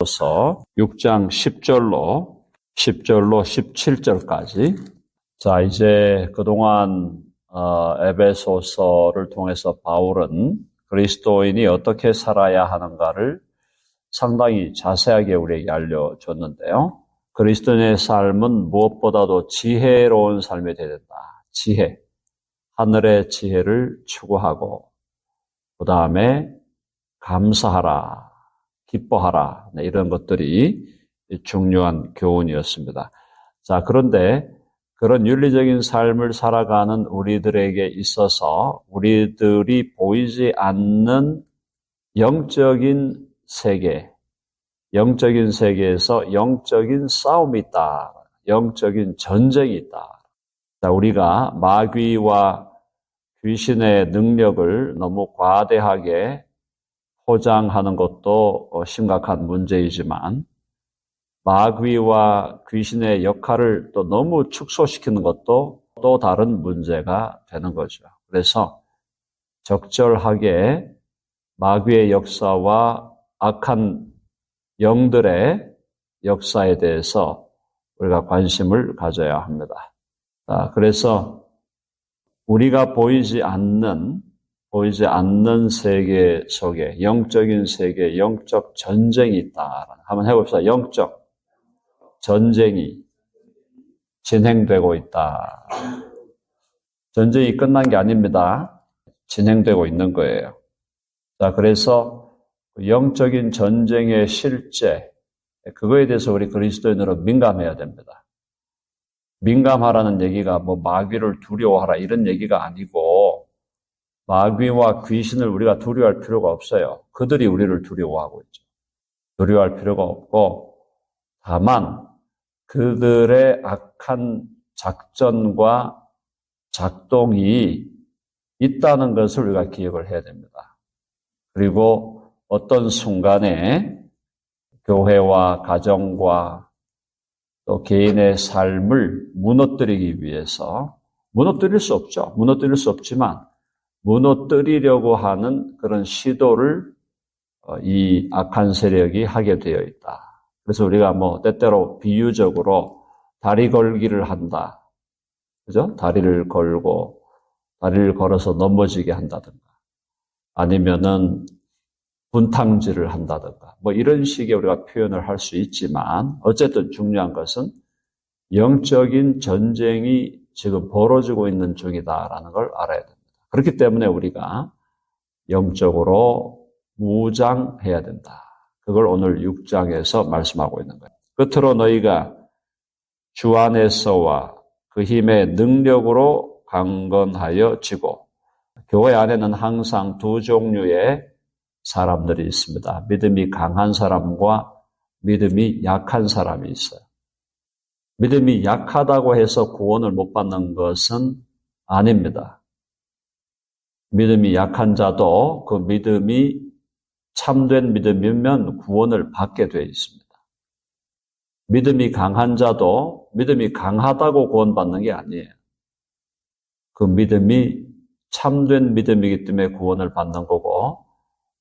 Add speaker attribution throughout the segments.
Speaker 1: 에베소서 6장 10절로 17절까지. 자, 이제 그동안 에베소서를 통해서 바울은 그리스도인이 어떻게 살아야 하는가를 상당히 자세하게 우리에게 알려줬는데요. 그리스도인의 삶은 무엇보다도 지혜로운 삶이 되어야 된다. 지혜, 하늘의 지혜를 추구하고, 그 다음에 감사하라, 기뻐하라, 이런 것들이 중요한 교훈이었습니다. 자, 그런데 그런 윤리적인 삶을 살아가는 우리들에게 있어서 우리들이 보이지 않는 영적인 세계, 영적인 세계에서 영적인 싸움이 있다. 영적인 전쟁이 있다. 자, 우리가 마귀와 귀신의 능력을 너무 과대하게 포장하는 것도 심각한 문제이지만, 마귀와 귀신의 역할을 또 너무 축소시키는 것도 또 다른 문제가 되는 거죠. 그래서 적절하게 마귀의 역사와 악한 영들의 역사에 대해서 우리가 관심을 가져야 합니다. 그래서 우리가 보이지 않는 세계 속에 영적인 세계, 영적 전쟁이 있다. 한번 해봅시다. 영적 전쟁이 진행되고 있다. 전쟁이 끝난 게 아닙니다. 진행되고 있는 거예요. 자, 그래서 영적인 전쟁의 실제, 그거에 대해서 우리 그리스도인으로 민감해야 됩니다. 민감하라는 얘기가 뭐 마귀를 두려워하라 이런 얘기가 아니고, 마귀와 귀신을 우리가 두려워할 필요가 없어요. 그들이 우리를 두려워하고 있죠. 두려워할 필요가 없고, 다만 그들의 악한 작전과 작동이 있다는 것을 우리가 기억을 해야 됩니다. 그리고 어떤 순간에 교회와 가정과 또 개인의 삶을 무너뜨리기 위해서, 무너뜨릴 수 없죠. 무너뜨릴 수 없지만 무너뜨리려고 하는 그런 시도를 이 악한 세력이 하게 되어 있다. 그래서 우리가 뭐 때때로 비유적으로 다리 걸기를 한다. 그죠? 다리를 걸어서 넘어지게 한다든가, 아니면은 분탕질을 한다든가, 뭐 이런 식의 우리가 표현을 할 수 있지만, 어쨌든 중요한 것은 영적인 전쟁이 지금 벌어지고 있는 중이다라는 걸 알아야 됩니다. 그렇기 때문에 우리가 영적으로 무장해야 된다. 그걸 오늘 6장에서 말씀하고 있는 거예요. 끝으로 너희가 주 안에서와 그 힘의 능력으로 강건하여 지고, 교회 안에는 항상 두 종류의 사람들이 있습니다. 믿음이 강한 사람과 믿음이 약한 사람이 있어요. 믿음이 약하다고 해서 구원을 못 받는 것은 아닙니다. 믿음이 약한 자도 그 믿음이 참된 믿음이면 구원을 받게 되어 있습니다. 믿음이 강한 자도 믿음이 강하다고 구원받는 게 아니에요. 그 믿음이 참된 믿음이기 때문에 구원을 받는 거고,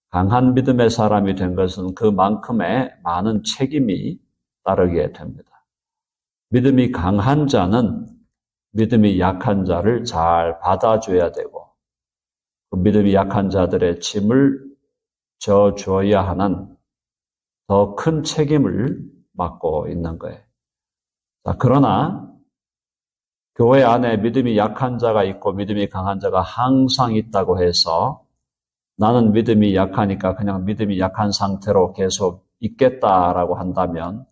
Speaker 1: 강한 믿음의 사람이 된 것은 그만큼의 많은 책임이 따르게 됩니다. 믿음이 강한 자는 믿음이 약한 자를 잘 받아줘야 되고, 그 믿음이 약한 자들의 짐을 져줘야 하는 더 큰 책임을 맡고 있는 거예요. 자, 그러나 교회 안에 믿음이 약한 자가 있고 믿음이 강한 자가 항상 있다고 해서 나는 믿음이 약하니까 그냥 믿음이 약한 상태로 계속 있겠다라고 한다면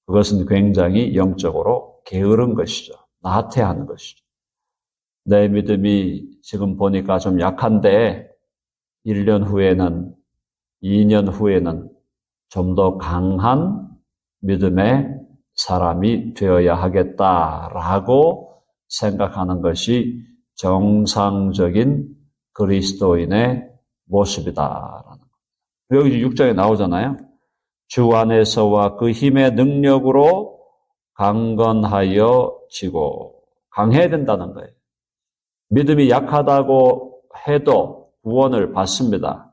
Speaker 1: 그것은 굉장히 영적으로 게으른 것이죠. 나태하는 것이죠. 내 믿음이 지금 보니까 좀 약한데 1년 후에는, 2년 후에는 좀 더 강한 믿음의 사람이 되어야 하겠다라고 생각하는 것이 정상적인 그리스도인의 모습이다라는 거예요. 여기 6장에 나오잖아요. 주 안에서와 그 힘의 능력으로 강건하여 지고, 강해야 된다는 거예요. 믿음이 약하다고 해도 구원을 받습니다.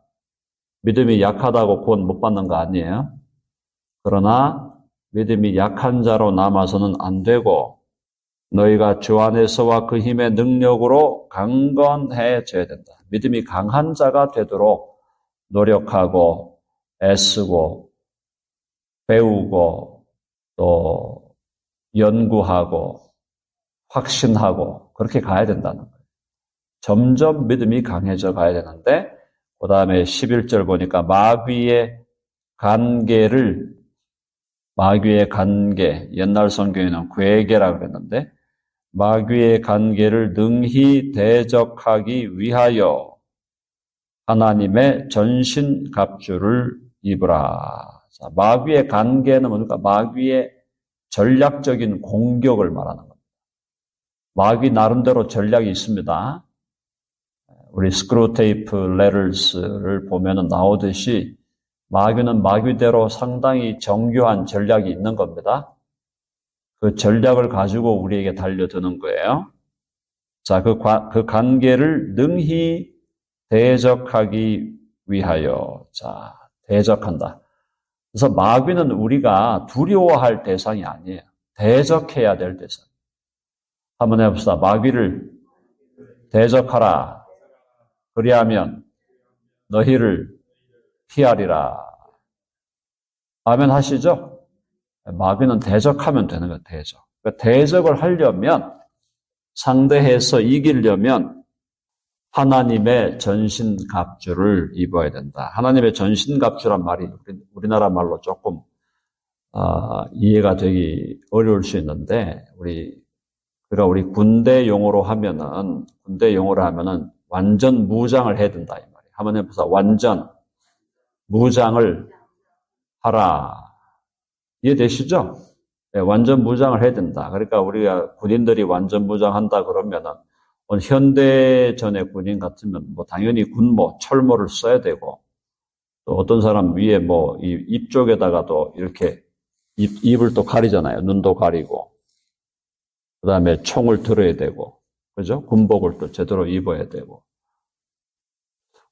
Speaker 1: 믿음이 약하다고 구원 못 받는 거 아니에요. 그러나 믿음이 약한 자로 남아서는 안 되고 너희가 주 안에서와 그 힘의 능력으로 강건해져야 된다. 믿음이 강한 자가 되도록 노력하고 애쓰고 배우고 또 연구하고 확신하고 그렇게 가야 된다는 거예요. 점점 믿음이 강해져 가야 되는데 그 다음에 11절 보니까 마귀의 관계, 옛날 성경에는 괴계라고 그랬는데 마귀의 관계를 능히 대적하기 위하여 하나님의 전신갑주를 입으라. 자, 마귀의 관계는 뭡니까? 마귀의 전략적인 공격을 말하는 겁니다. 마귀 나름대로 전략이 있습니다. 우리 스크루테이프 레터스를 보면은 나오듯이 마귀는 마귀대로 상당히 정교한 전략이 있는 겁니다. 그 전략을 가지고 우리에게 달려드는 거예요. 자, 그 관계를 능히 대적하기 위하여. 자, 대적한다. 그래서 마귀는 우리가 두려워할 대상이 아니에요. 대적해야 될 대상. 한번 해봅시다. 마귀를 대적하라. 그리하면 너희를 피하리라. 아멘 하시죠? 마귀는 대적하면 되는 거예요. 대적. 그러니까 대적을 하려면 상대해서 이기려면 하나님의 전신갑주를 입어야 된다. 하나님의 전신갑주란 말이 우리나라 말로 조금 이해가 되기 어려울 수 있는데 그러니까 우리 군대 용어로 하면은 완전 무장을 해야 된다 이 말이에요. 한번 해보자. 완전 무장을 하라. 이해되시죠? 네, 완전 무장을 해야 된다. 그러니까 우리가 군인들이 완전 무장한다 그러면은 현대전의 군인 같으면 당연히 군모, 철모를 써야 되고 또 어떤 사람 위에 입 쪽에다가도 이렇게 입을 또 가리잖아요. 눈도 가리고 그 다음에 총을 들어야 되고 그죠? 군복을 또 제대로 입어야 되고.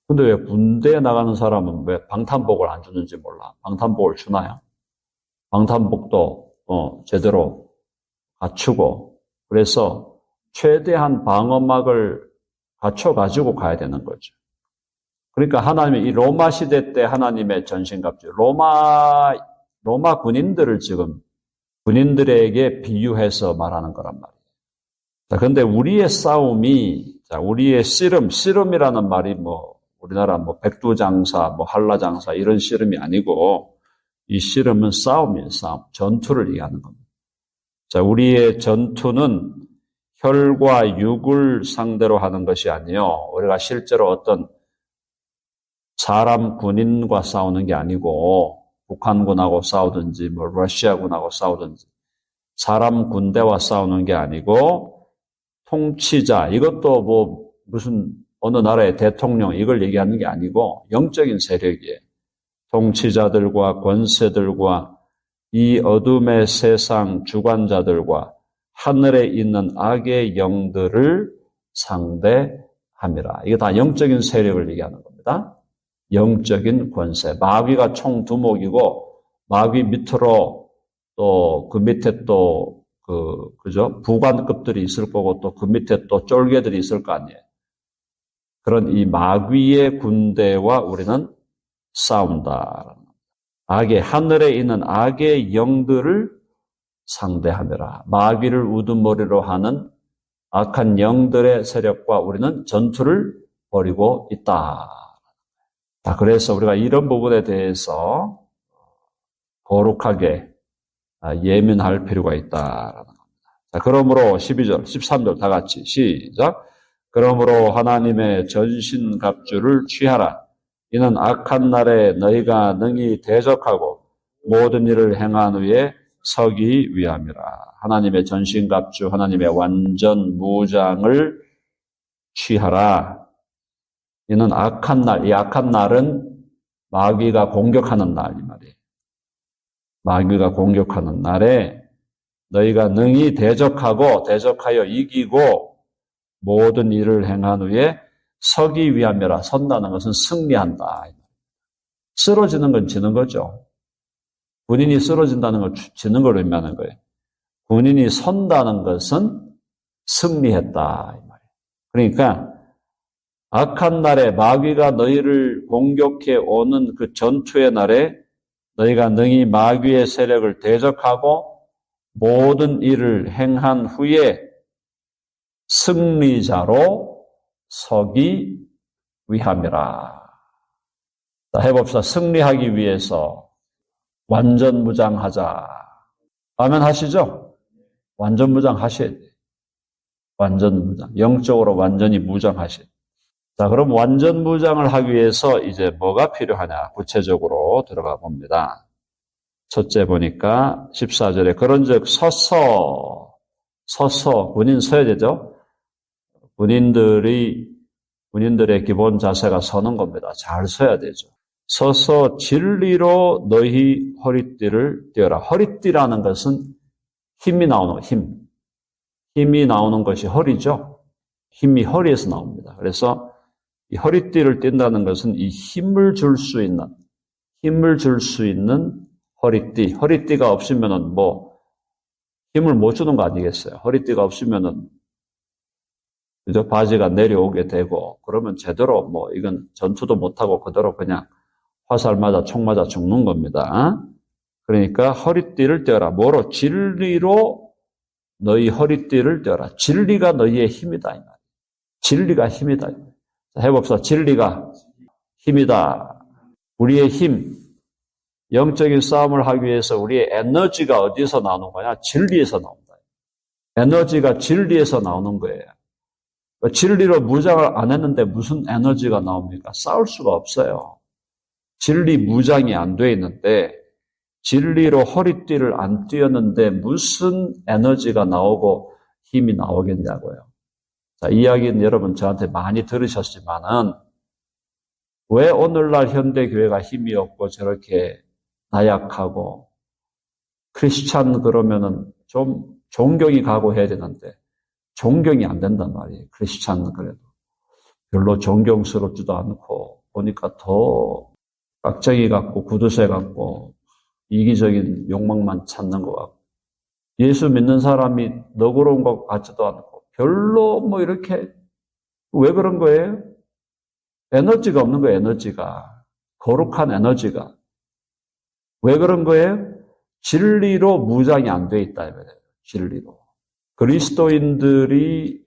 Speaker 1: 근데 왜 군대에 나가는 사람은 왜 방탄복을 안 주는지 몰라. 방탄복을 주나요? 방탄복도 제대로 갖추고 그래서 최대한 방어막을 갖춰가지고 가야 되는 거죠. 그러니까 하나님이 이 로마 시대 때 하나님의 전신갑주, 로마 군인들을 지금 군인들에게 비유해서 말하는 거란 말이에요. 자, 근데 우리의 싸움이, 우리의 씨름이라는 말이 우리나라 백두장사, 한라장사 이런 씨름이 아니고 이 씨름은 싸움이에요, 싸움. 전투를 얘기하는 겁니다. 자, 우리의 전투는 혈과 육을 상대로 하는 것이 아니요. 우리가 실제로 어떤 사람 군인과 싸우는 게 아니고 북한군하고 싸우든지 러시아군하고 싸우든지 사람 군대와 싸우는 게 아니고 통치자, 이것도 무슨 어느 나라의 대통령 이걸 얘기하는 게 아니고 영적인 세력이에요. 통치자들과 권세들과 이 어둠의 세상 주관자들과 하늘에 있는 악의 영들을 상대함이라. 이게 다 영적인 세력을 얘기하는 겁니다. 영적인 권세. 마귀가 총 두목이고 마귀 밑으로 또 그 밑에 또 그죠? 부관급들이 있을 거고 또 그 밑에 또 쫄개들이 있을 거 아니에요. 그런 이 마귀의 군대와 우리는 싸운다. 하늘에 있는 악의 영들을 상대하며라. 마귀를 우두머리로 하는 악한 영들의 세력과 우리는 전투를 벌이고 있다. 그래서 우리가 이런 부분에 대해서 거룩하게 예민할 필요가 있다라는 겁니다. 그러므로 12절, 13절 다 같이 시작. 그러므로 하나님의 전신갑주를 취하라. 이는 악한 날에 너희가 능히 대적하고 모든 일을 행한 후에 서기 위함이라. 하나님의 전신갑주, 하나님의 완전 무장을 취하라. 이는 악한 날, 이 악한 날은 마귀가 공격하는 날, 이 말이에요. 마귀가 공격하는 날에 너희가 능히 대적하여 이기고 모든 일을 행한 후에 서기 위함이라. 선다는 것은 승리한다. 쓰러지는 건 지는 거죠. 군인이 쓰러진다는 걸 지는 걸 의미하는 거예요. 군인이 선다는 것은 승리했다 이 말이에요. 그러니까 악한 날에 마귀가 너희를 공격해 오는 그 전투의 날에 너희가 능히 마귀의 세력을 대적하고 모든 일을 행한 후에 승리자로 서기 위함이라. 자, 해봅시다. 승리하기 위해서 완전 무장하자. 아멘 하시죠? 완전 무장하셔야 돼요. 완전 무장. 영적으로 완전히 무장하셔야 돼요. 자, 그럼 완전 무장을 하기 위해서 이제 뭐가 필요하냐? 구체적으로 들어가 봅니다. 첫째 보니까 14절에 그런즉 서서 군인 서야 되죠? 군인들의 기본 자세가 서는 겁니다. 잘 서야 되죠. 서서 진리로 너희 허리띠를 띄어라. 허리띠라는 것은 힘이 나오는 힘. 힘이 나오는 것이 허리죠. 힘이 허리에서 나옵니다. 그래서 이 허리띠를 띈다는 것은 이 힘을 줄 수 있는 허리띠. 허리띠가 없으면은 힘을 못 주는 거 아니겠어요? 허리띠가 없으면은 그죠? 바지가 내려오게 되고, 그러면 제대로 이건 전투도 못하고 그대로 그냥 화살 맞아, 총 맞아 죽는 겁니다. 그러니까 허리띠를 떼어라. 뭐로? 진리로 너희 허리띠를 떼어라. 진리가 너희의 힘이다. 이 말이에요. 진리가 힘이다. 해봅시다. 진리가 힘이다. 우리의 힘, 영적인 싸움을 하기 위해서 우리의 에너지가 어디서 나오는 거냐? 진리에서 나온다. 에너지가 진리에서 나오는 거예요. 진리로 무장을 안 했는데 무슨 에너지가 나옵니까? 싸울 수가 없어요. 진리 무장이 안 돼 있는데 진리로 허리띠를 안 띄었는데 무슨 에너지가 나오고 힘이 나오겠냐고요. 자, 이 이야기는 여러분 저한테 많이 들으셨지만은 왜 오늘날 현대교회가 힘이 없고 저렇게 나약하고 크리스찬 그러면은 좀 존경이 가고 해야 되는데 존경이 안 된단 말이에요. 크리스찬은 그래도 별로 존경스럽지도 않고 보니까 더 깍쟁이 같고 구두쇠 같고 이기적인 욕망만 찾는 것 같고 예수 믿는 사람이 너그러운 것 같지도 않고 별로 이렇게 왜 그런 거예요? 에너지가 없는 거예요. 에너지가 거룩한 에너지가 왜 그런 거예요? 진리로 무장이 안 돼 있다. 진리로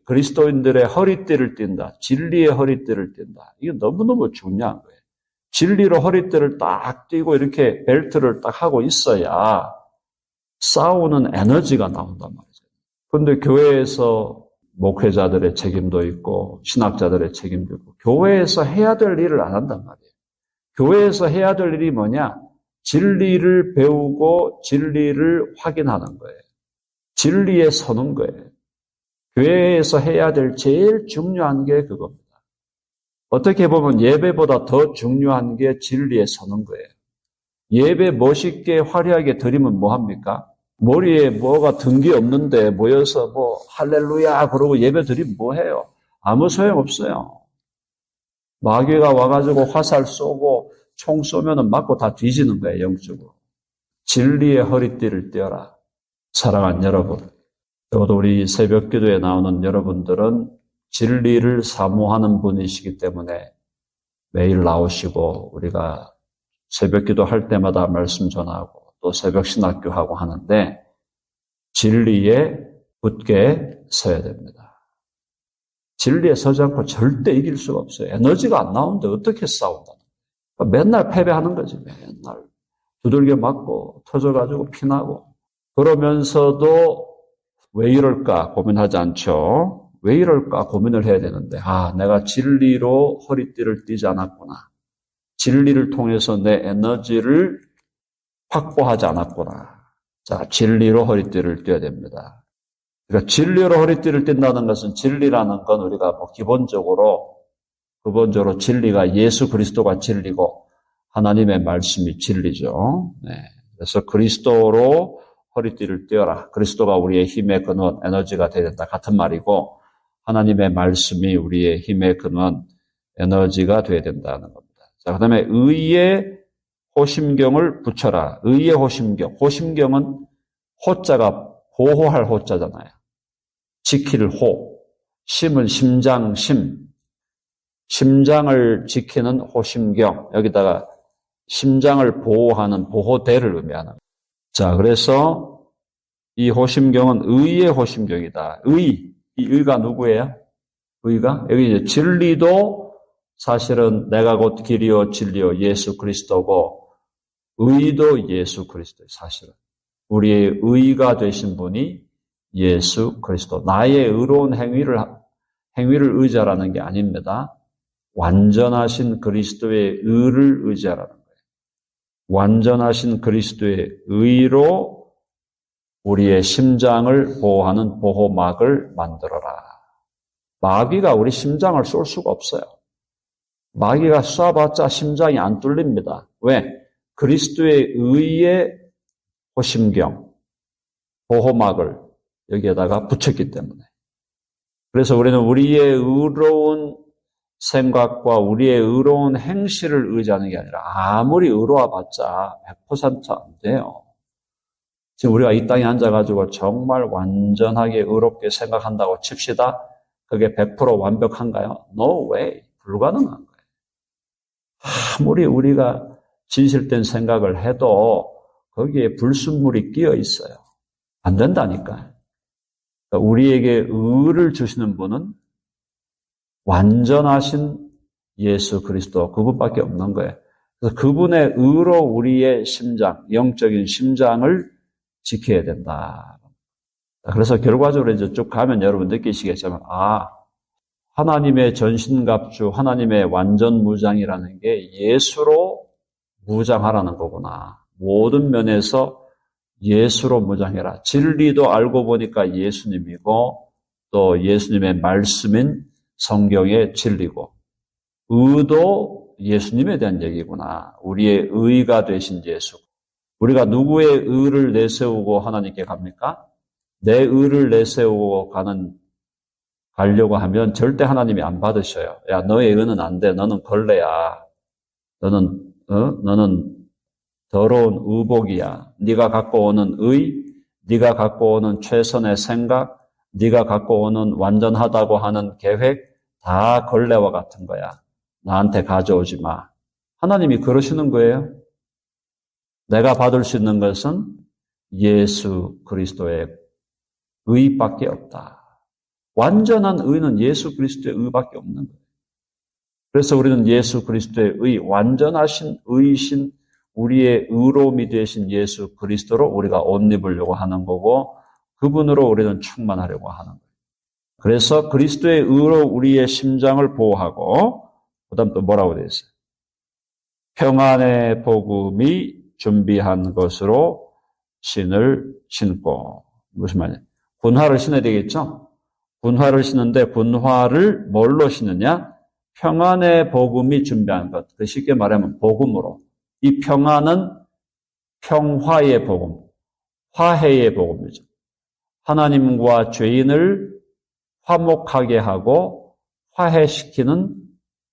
Speaker 1: 그리스도인들의 허리띠를 띈다. 진리의 허리띠를 띈다. 이게 너무너무 중요한 거예요. 진리로 허리띠를 딱 띄고 이렇게 벨트를 딱 하고 있어야 싸우는 에너지가 나온단 말이죠. 그런데 교회에서 목회자들의 책임도 있고 신학자들의 책임도 있고 교회에서 해야 될 일을 안 한단 말이에요. 교회에서 해야 될 일이 뭐냐? 진리를 배우고 진리를 확인하는 거예요. 진리에 서는 거예요. 교회에서 해야 될 제일 중요한 게 그겁니다. 어떻게 보면 예배보다 더 중요한 게 진리에 서는 거예요. 예배 멋있게 화려하게 드리면 뭐합니까? 머리에 뭐가 든 게 없는데 모여서 할렐루야 그러고 예배 드리면 뭐해요? 아무 소용없어요. 마귀가 와가지고 화살 쏘고 총 쏘면은 맞고 다 뒤지는 거예요, 영적으로. 진리의 허리띠를 띄어라. 사랑하는 여러분, 적어도 우리 새벽 기도에 나오는 여러분들은 진리를 사모하는 분이시기 때문에 매일 나오시고 우리가 새벽 기도 할 때마다 말씀 전하고 또 새벽 신학교 하고 하는데 진리에 굳게 서야 됩니다. 진리에 서지 않고 절대 이길 수가 없어요. 에너지가 안 나오는데 어떻게 싸운다? 맨날 패배하는 거지. 맨날 두들겨 맞고 터져가지고 피나고 그러면서도 왜 이럴까 고민하지 않죠. 왜 이럴까 고민을 해야 되는데 내가 진리로 허리띠를 띠지 않았구나. 진리를 통해서 내 에너지를 확보하지 않았구나. 자, 진리로 허리띠를 띠어야 됩니다. 그러니까 진리로 허리띠를 띈다는 것은 진리라는 건 우리가 기본적으로 진리가 예수 그리스도가 진리고 하나님의 말씀이 진리죠. 네. 그래서 그리스도로 허리띠를 띄어라. 그리스도가 우리의 힘의 근원, 에너지가 되야 된다. 같은 말이고 하나님의 말씀이 우리의 힘의 근원, 에너지가 되야 된다는 겁니다. 자, 그다음에 의의 호심경을 붙여라. 의의 호심경. 호심경은 호자가 보호할 호자잖아요. 지킬 호. 심은 심장, 심장을 지키는 호심경. 여기다가 심장을 보호하는 보호대를 의미하는. 자, 그래서 이 호심경은 의의 호심경이다. 이 의가 누구예요? 의가? 여기 이제 진리도 사실은 내가 곧 길이요 진리요 예수 그리스도고, 의도 예수 그리스도예요. 사실은 우리의 의가 되신 분이 예수 그리스도. 나의 의로운 행위를 의지하라는 게 아닙니다. 완전하신 그리스도의 의를 의지하라는 거예요. 완전하신 그리스도의 의로 우리의 심장을 보호하는 보호막을 만들어라. 마귀가 우리 심장을 쏠 수가 없어요. 마귀가 쏴봤자 심장이 안 뚫립니다. 왜? 그리스도의 의의 호심경, 보호막을 여기에다가 붙였기 때문에. 그래서 우리는 우리의 의로운 생각과 우리의 의로운 행실을 의지하는 게 아니라 아무리 의로워봤자 100% 안 돼요. 지금 우리가 이 땅에 앉아가지고 정말 완전하게 의롭게 생각한다고 칩시다. 그게 100% 완벽한가요? No way. 불가능한 거예요. 아무리 우리가 진실된 생각을 해도 거기에 불순물이 끼어 있어요. 안 된다니까요. 그러니까 우리에게 의를 주시는 분은 완전하신 예수 그리스도, 그분밖에 없는 거예요. 그래서 그분의 의로 우리의 심장, 영적인 심장을 지켜야 된다. 그래서 결과적으로 이제 쭉 가면 여러분 느끼시겠지만, 하나님의 전신갑주, 하나님의 완전 무장이라는 게 예수로 무장하라는 거구나. 모든 면에서 예수로 무장해라. 진리도 알고 보니까 예수님이고, 또 예수님의 말씀인 성경의 진리고, 의도 예수님에 대한 얘기구나. 우리의 의가 되신 예수. 우리가 누구의 의를 내세우고 하나님께 갑니까? 내 의를 내세우고 가려고 하면 절대 하나님이 안 받으셔요. 야, 너의 의는 안 돼. 너는 걸레야. 너는 더러운 의복이야. 네가 갖고 오는 의, 네가 갖고 오는 최선의 생각, 네가 갖고 오는 완전하다고 하는 계획, 다 걸레와 같은 거야. 나한테 가져오지 마. 하나님이 그러시는 거예요. 내가 받을 수 있는 것은 예수 그리스도의 의밖에 없다. 완전한 의는 예수 그리스도의 의밖에 없는 거예요. 그래서 우리는 예수 그리스도의 의, 완전하신 의이신 우리의 의로움이 되신 예수 그리스도로 우리가 옷 입으려고 하는 거고, 그분으로 우리는 충만하려고 하는 거예요. 그래서 그리스도의 의로 우리의 심장을 보호하고, 그 다음 또 뭐라고 되어 있어요? 평안의 복음이 준비한 것으로 신을 신고. 무슨 말이에요? 군화를 신어야 되겠죠? 군화를 신는데 군화를 뭘로 신느냐? 평안의 복음이 준비한 것. 쉽게 말하면 복음으로. 이 평안은 평화의 복음, 화해의 복음이죠. 하나님과 죄인을 화목하게 하고 화해시키는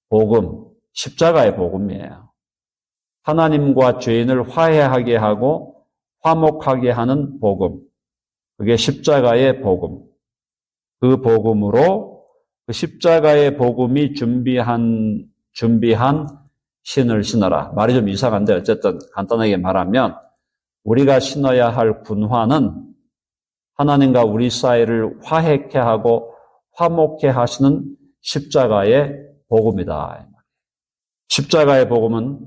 Speaker 1: 복음, 십자가의 복음이에요. 하나님과 죄인을 화해하게 하고 화목하게 하는 복음, 그게 십자가의 복음. 그 복음으로 그 십자가의 복음이 준비한 신을 신어라. 말이 좀 이상한데 어쨌든 간단하게 말하면 우리가 신어야 할 군화는 하나님과 우리 사이를 화해케 하고 화목케 하시는 십자가의 복음이다. 십자가의 복음은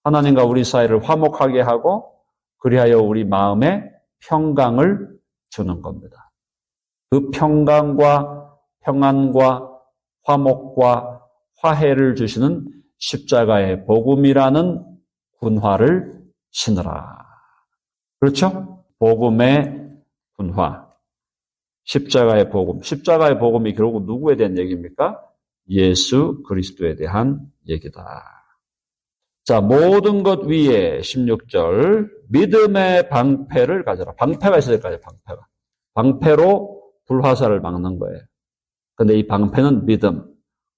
Speaker 1: 하나님과 우리 사이를 화목하게 하고 그리하여 우리 마음에 평강을 주는 겁니다. 그 평강과 평안과 화목과 화해를 주시는 십자가의 복음이라는 군화를 신으라. 그렇죠? 복음의 군화. 십자가의 복음. 십자가의 복음이 결국 누구에 대한 얘기입니까? 예수 그리스도에 대한 얘기다. 자, 모든 것 위에 16절 믿음의 방패를 가져라. 방패가 있어야 될 거 아니에요. 방패로 불화살을 막는 거예요. 근데 이 방패는 믿음.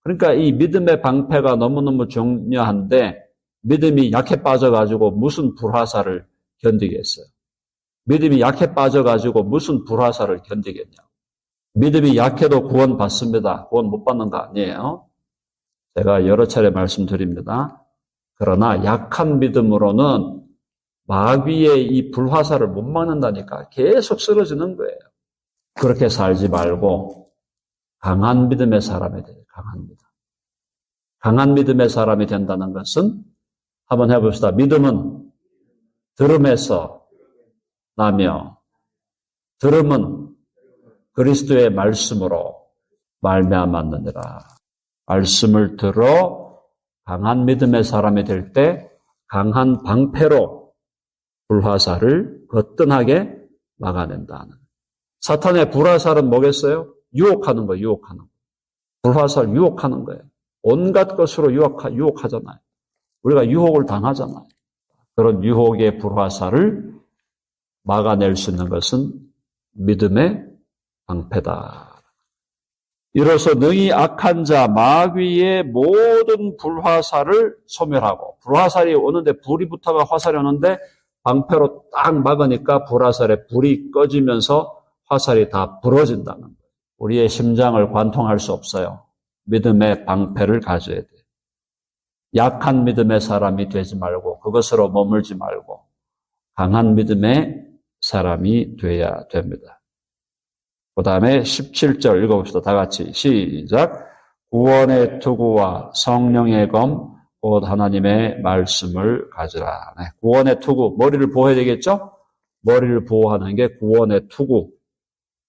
Speaker 1: 그러니까 이 믿음의 방패가 너무너무 중요한데 믿음이 약해 빠져가지고 무슨 불화살을 견디겠어요? 믿음이 약해 빠져가지고 무슨 불화살을 견디겠냐? 믿음이 약해도 구원 받습니다. 구원 못 받는 거 아니에요. 제가 여러 차례 말씀드립니다. 그러나 약한 믿음으로는 마귀의 이 불화살을 못 막는다니까 계속 쓰러지는 거예요. 그렇게 살지 말고 강한 믿음의 사람이 돼요. 강한 믿음. 강한 믿음의 사람이 된다는 것은 한번 해봅시다. 믿음은 들음에서 나며 들음은 그리스도의 말씀으로 말미암았느니라. 말씀을 들어 강한 믿음의 사람이 될 때 강한 방패로 불화살을 거뜬하게 막아낸다는. 사탄의 불화살은 뭐겠어요? 유혹하는 거예요. 유혹하는 거. 불화살 유혹하는 거예요. 온갖 것으로 유혹하잖아요. 우리가 유혹을 당하잖아요. 그런 유혹의 불화살을 막아낼 수 있는 것은 믿음의 방패다. 이로써 능히 악한 자 마귀의 모든 불화살을 소멸하고, 불화살이 오는데 불이 붙어가 화살이 오는데 방패로 딱 막으니까 불화살에 불이 꺼지면서 화살이 다 부러진다는 거예요. 우리의 심장을 관통할 수 없어요. 믿음의 방패를 가져야 돼요. 약한 믿음의 사람이 되지 말고 그것으로 머물지 말고 강한 믿음의 사람이 돼야 됩니다. 그 다음에 17절 읽어봅시다. 다 같이 시작. 구원의 투구와 성령의 검 곧 하나님의 말씀을 가지라. 네, 구원의 투구, 머리를 보호해야 되겠죠? 머리를 보호하는 게 구원의 투구.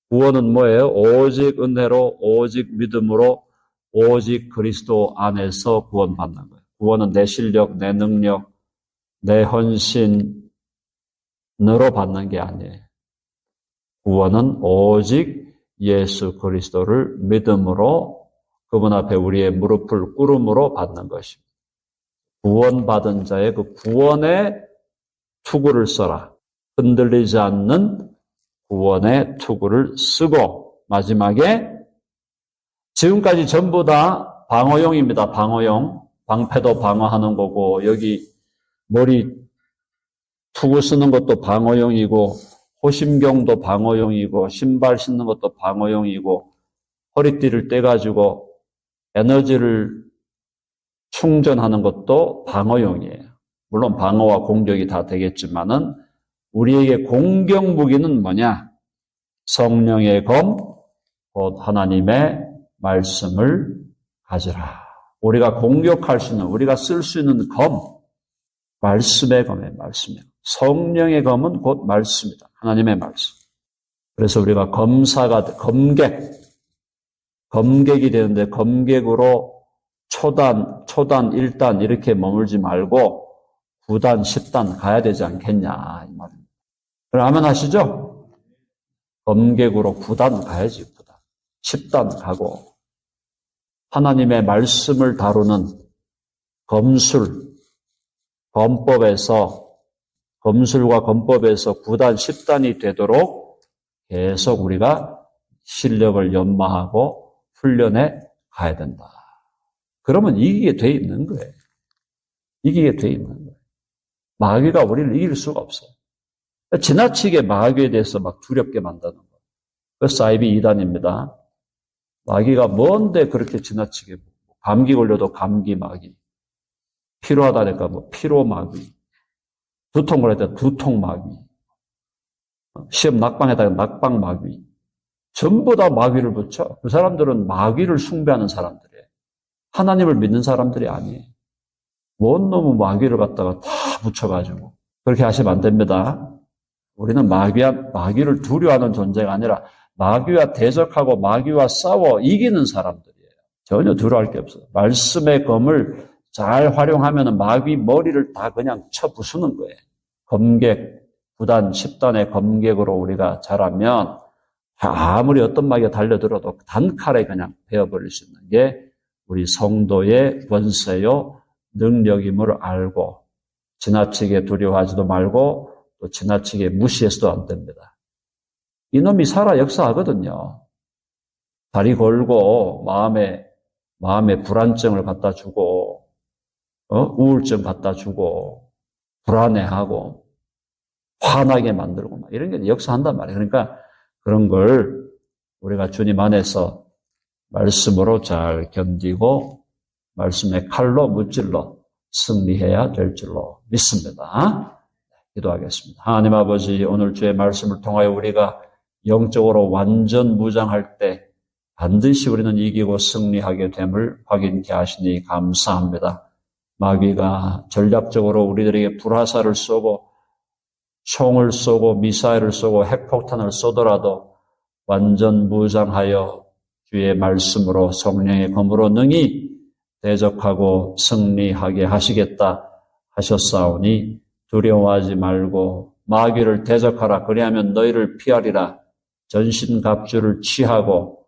Speaker 1: 구원은 뭐예요? 오직 은혜로, 오직 믿음으로, 오직 그리스도 안에서 구원받는 거예요. 구원은 내 실력, 내 능력, 내 헌신으로 받는 게 아니에요. 구원은 오직 예수 그리스도를 믿음으로 그분 앞에 우리의 무릎을 꿇음으로 받는 것입니다. 구원받은 자의 그 구원의 투구를 써라. 흔들리지 않는 구원의 투구를 쓰고 마지막에 지금까지 전부 다 방어용입니다. 방어용. 방패도 방어하는 거고 여기 머리 투구 쓰는 것도 방어용이고 호심경도 방어용이고 신발 신는 것도 방어용이고 허리띠를 떼가지고 에너지를 충전하는 것도 방어용이에요. 물론 방어와 공격이 다 되겠지만은 우리에게 공격 무기는 뭐냐? 성령의 검, 곧 하나님의 말씀을 가지라. 우리가 공격할 수 있는, 우리가 쓸 수 있는 검, 말씀의 검이에요. 말씀이에요. 성령의 검은 곧 말씀이다. 하나님의 말씀. 그래서 우리가 검객이 되는데 검객으로 초단, 1단 이렇게 머물지 말고 9단, 10단 가야 되지 않겠냐 이 말입니다. 그럼 아멘 하시죠? 검객으로 9단 가야지. 9단. 10단 가고 하나님의 말씀을 다루는 검술과 검법에서 9단, 10단이 되도록 계속 우리가 실력을 연마하고 훈련해 가야 된다. 그러면 이기게 돼 있는 거예요. 이기게 돼 있는 거예요. 마귀가 우리를 이길 수가 없어요. 지나치게 마귀에 대해서 막 두렵게 만드는 거예요. 그 사이비 이단입니다. 마귀가 뭔데 그렇게 지나치게 감기 걸려도 감기 마귀, 피로하다니까 뭐 피로 마귀, 두통 걸릴 때 두통 마귀, 시험 낙방에다가 낙방 마귀, 전부 다 마귀를 붙여. 그 사람들은 마귀를 숭배하는 사람들이에요. 하나님을 믿는 사람들이 아니에요. 뭔 놈의 마귀를 갖다가 다 붙여가지고 그렇게 하시면 안 됩니다. 우리는 마귀를 두려워하는 존재가 아니라 마귀와 대적하고 마귀와 싸워 이기는 사람들이에요. 전혀 두려워할 게 없어요. 말씀의 검을 잘 활용하면 마귀 머리를 다 그냥 쳐 부수는 거예요. 검객, 9단, 10단의 검객으로 우리가 자라면 아무리 어떤 마귀가 달려들어도 단칼에 그냥 베어버릴 수 있는 게 우리 성도의 권세요, 능력임을 알고 지나치게 두려워하지도 말고 또 지나치게 무시해서도 안 됩니다. 이놈이 살아 역사하거든요. 다리 걸고 마음에 불안증을 갖다 주고 우울증 갖다 주고 불안해하고 화나게 만들고 막 이런 게 역사한단 말이에요. 그러니까 그런 걸 우리가 주님 안에서 말씀으로 잘 견디고 말씀의 칼로 무찔러 승리해야 될 줄로 믿습니다. 기도하겠습니다. 하나님 아버지, 오늘 주의 말씀을 통하여 우리가 영적으로 완전 무장할 때 반드시 우리는 이기고 승리하게 됨을 확인케 하시니 감사합니다. 마귀가 전략적으로 우리들에게 불화살을 쏘고 총을 쏘고 미사일을 쏘고 핵폭탄을 쏘더라도 완전 무장하여 주의 말씀으로 성령의 검으로 능히 대적하고 승리하게 하시겠다 하셨사오니 두려워하지 말고 마귀를 대적하라. 그리하면 너희를 피하리라. 전신갑주를 취하고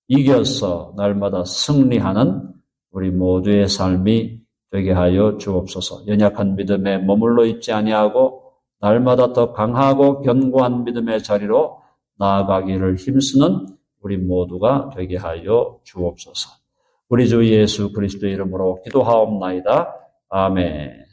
Speaker 1: 이겨서 날마다 승리하는 우리 모두의 삶이 되게 하여 주옵소서. 연약한 믿음에 머물러 있지 아니하고 날마다 더 강하고 견고한 믿음의 자리로 나아가기를 힘쓰는 우리 모두가 되게 하여 주옵소서. 우리 주 예수 그리스도의 이름으로 기도하옵나이다. 아멘.